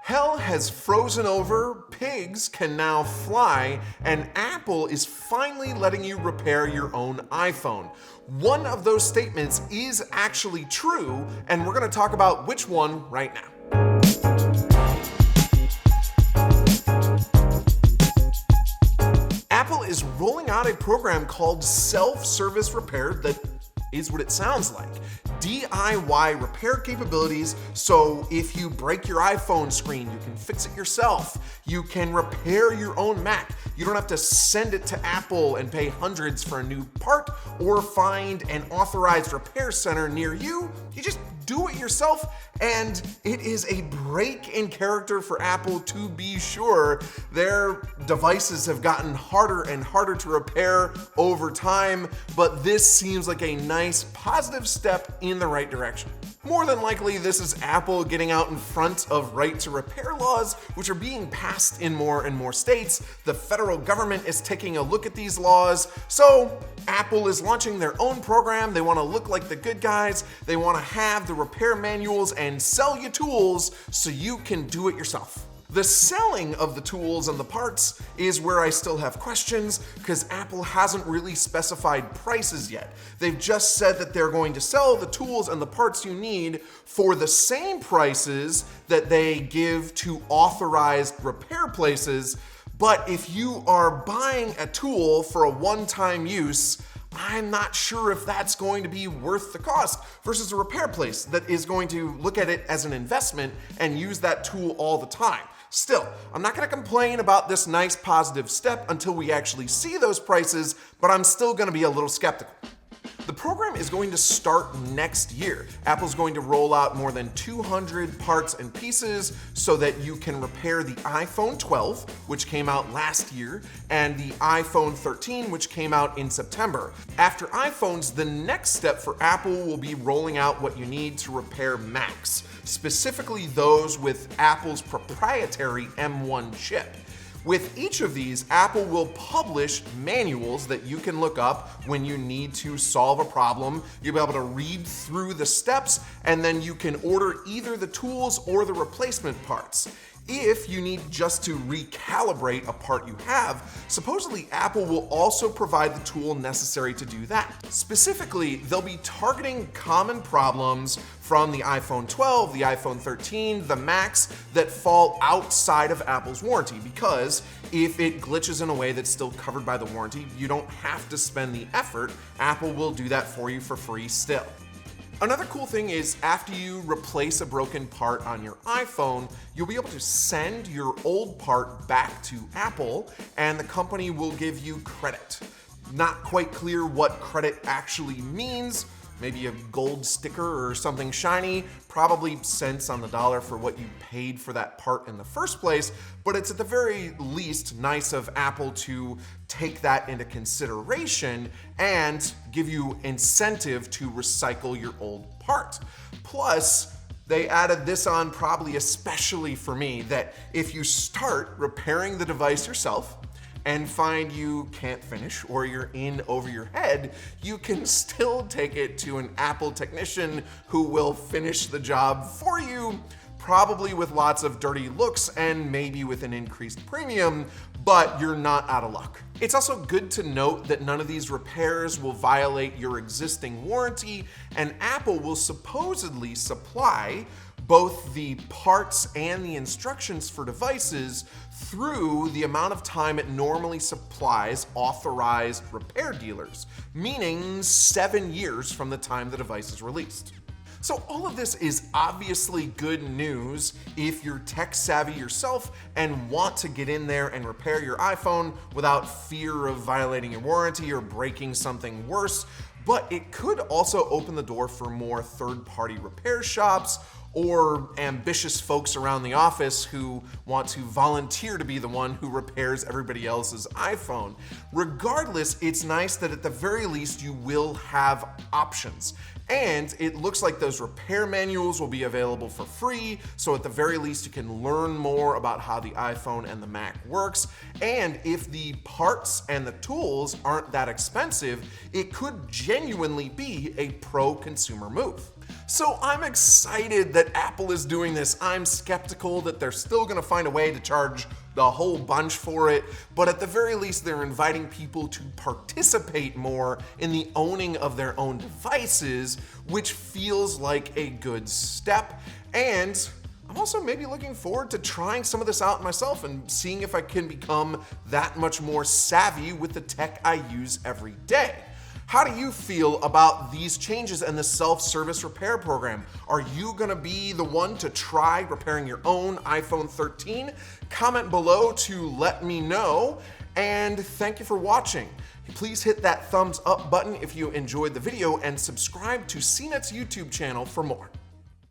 Hell has frozen over, pigs can now fly, and Apple is finally letting you repair your own iPhone. One of those statements is actually true, and we're going to talk about which one right now. Apple is rolling out a program called self-service repair that is what it sounds like. DIY repair capabilities, so if you break your iPhone screen, you can fix it yourself. You can repair your own Mac. You don't have to send it to Apple and pay hundreds for a new part or find an authorized repair center near you. You just do it yourself, and it is a break in character for Apple, to be sure. Their devices have gotten harder and harder to repair over time, but this seems like a nice positive step in the right direction. More than likely, this is Apple getting out in front of right to repair laws, which are being passed in more and more states. The federal government is taking a look at these laws. So Apple is launching their own program. They want to look like the good guys. They want to have the repair manuals and sell you tools so you can do it yourself. The selling of the tools and the parts is where I still have questions, because Apple hasn't really specified prices yet. They've just said that they're going to sell the tools and the parts you need for the same prices that they give to authorized repair places. But if you are buying a tool for a one-time use, I'm not sure if that's going to be worth the cost versus a repair place that is going to look at it as an investment and use that tool all the time. Still, I'm not going to complain about this nice positive step until we actually see those prices, but I'm still going to be a little skeptical. The program is going to start next year. Apple's going to roll out more than 200 parts and pieces so that you can repair the iPhone 12, which came out last year, and the iPhone 13, which came out in September. After iPhones, the next step for Apple will be rolling out what you need to repair Macs, specifically those with Apple's proprietary M1 chip. With each of these, Apple will publish manuals that you can look up when you need to solve a problem. You'll be able to read through the steps, and then you can order either the tools or the replacement parts. If you need just to recalibrate a part you have, supposedly Apple will also provide the tool necessary to do that. Specifically, they'll be targeting common problems from the iPhone 12, the iPhone 13, the Macs that fall outside of Apple's warranty, because if it glitches in a way that's still covered by the warranty, you don't have to spend the effort. Apple will do that for you for free still. Another cool thing is, after you replace a broken part on your iPhone, you'll be able to send your old part back to Apple, and the company will give you credit. Not quite clear what credit actually means. Maybe a gold sticker or something shiny, probably cents on the dollar for what you paid for that part in the first place, but it's at the very least nice of Apple to take that into consideration and give you incentive to recycle your old part. Plus, they added this on probably especially for me, that if you start repairing the device yourself and find you can't finish or you're in over your head, you can still take it to an Apple technician who will finish the job for you, probably with lots of dirty looks and maybe with an increased premium, but you're not out of luck. It's also good to note that none of these repairs will violate your existing warranty, and Apple will supposedly supply both the parts and the instructions for devices through the amount of time it normally supplies authorized repair dealers, meaning 7 years from the time the device is released. So all of this is obviously good news if you're tech savvy yourself and want to get in there and repair your iPhone without fear of violating your warranty or breaking something worse. But it could also open the door for more third-party repair shops or ambitious folks around the office who want to volunteer to be the one who repairs everybody else's iPhone. Regardless, it's nice that at the very least you will have options. And it looks like those repair manuals will be available for free, so at the very least you can learn more about how the iPhone and the Mac works. And if the parts and the tools aren't that expensive, it could genuinely be a pro-consumer move. So I'm excited that Apple is doing this. I'm skeptical that they're still going to find a way to charge the whole bunch for it, but at the very least they're inviting people to participate more in the owning of their own devices, which feels like a good step. And I'm also maybe looking forward to trying some of this out myself and seeing if I can become that much more savvy with the tech I use every day. How do you feel about these changes and the self-service repair program? Are you gonna be the one to try repairing your own iPhone 13? Comment below to let me know, and thank you for watching. Please hit that thumbs up button if you enjoyed the video and subscribe to CNET's YouTube channel for more.